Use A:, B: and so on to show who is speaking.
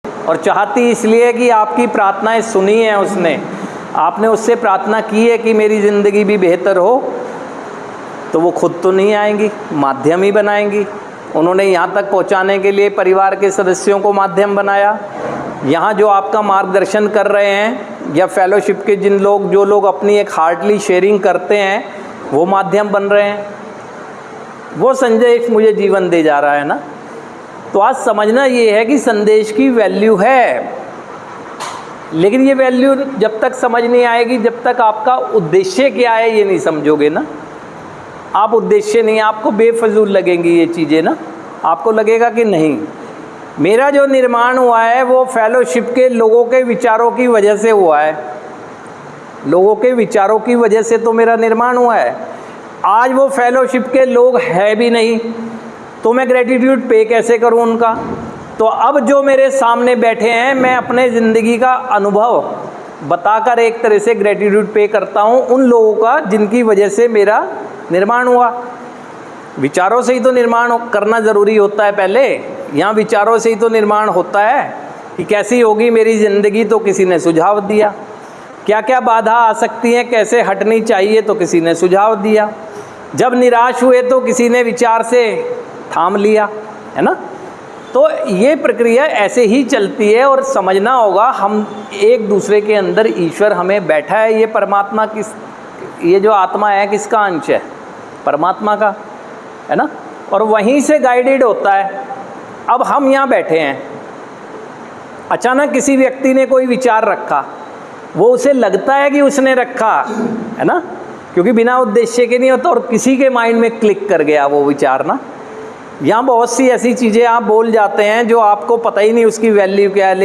A: और चाहती इसलिए कि आपकी प्रार्थनाएं सुनी हैं उसने, आपने उससे प्रार्थना की है कि मेरी ज़िंदगी भी बेहतर हो, तो वो खुद तो नहीं आएंगी, माध्यम ही बनाएंगी। उन्होंने यहाँ तक पहुँचाने के लिए परिवार के सदस्यों को माध्यम बनाया। यहाँ जो आपका मार्गदर्शन कर रहे हैं या फेलोशिप के जो लोग अपनी एक हार्टली शेयरिंग करते हैं, वो माध्यम बन रहे हैं। वो संदेश मुझे जीवन दे जा रहा है ना। तो आज समझना ये है कि संदेश की वैल्यू है, लेकिन ये वैल्यू जब तक समझ नहीं आएगी, जब तक आपका उद्देश्य क्या है ये नहीं समझोगे ना। आप उद्देश्य नहीं, आपको बेफजूल लगेंगी ये चीज़ें ना। आपको लगेगा कि नहीं, मेरा जो निर्माण हुआ है वो फेलोशिप के लोगों के विचारों की वजह से हुआ है, लोगों के विचारों की वजह से तो मेरा निर्माण हुआ है। आज वो फेलोशिप के लोग हैं भी नहीं, तो मैं ग्रेटिट्यूड पे कैसे करूं उनका। तो अब जो मेरे सामने बैठे हैं, मैं अपने ज़िंदगी का अनुभव बताकर एक तरह से ग्रेटिट्यूड पे करता हूं उन लोगों का जिनकी वजह से मेरा निर्माण हुआ। विचारों से ही तो निर्माण करना ज़रूरी होता है पहले। यहाँ विचारों से ही तो निर्माण होता है कि कैसी होगी मेरी ज़िंदगी, तो किसी ने सुझाव दिया। क्या क्या बाधा आ सकती हैं, कैसे हटनी चाहिए, तो किसी ने सुझाव दिया। जब निराश हुए तो किसी ने विचार से थाम लिया, है ना। तो ये प्रक्रिया ऐसे ही चलती है। और समझना होगा, हम एक दूसरे के अंदर ईश्वर हमें बैठा है। ये परमात्मा ये जो आत्मा है किसका अंश है? परमात्मा का, है ना। और वहीं से गाइडेड होता है। अब हम यहाँ बैठे हैं, अचानक किसी व्यक्ति ने कोई विचार रखा, वो उसे लगता है कि उसने रखा, है ना, क्योंकि बिना उद्देश्य के नहीं होता, और किसी के माइंड में क्लिक कर गया वो विचार ना। यहाँ बहुत सी ऐसी चीज़ें आप बोल जाते हैं जो आपको पता ही नहीं उसकी वैल्यू क्या है, लेकिन